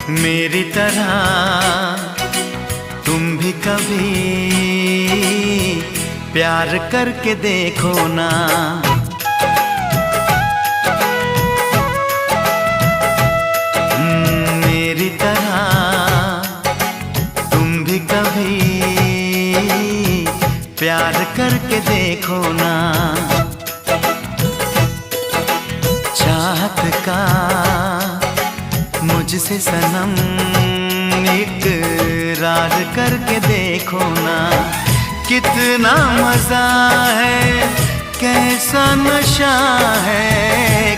मेरी तरह तुम भी कभी प्यार करके देखो ना। मेरी तरह तुम भी कभी प्यार करके देखो ना। चाहत का मुझसे सनम इकरार करके देखो ना। कितना मजा है, कैसा नशा है।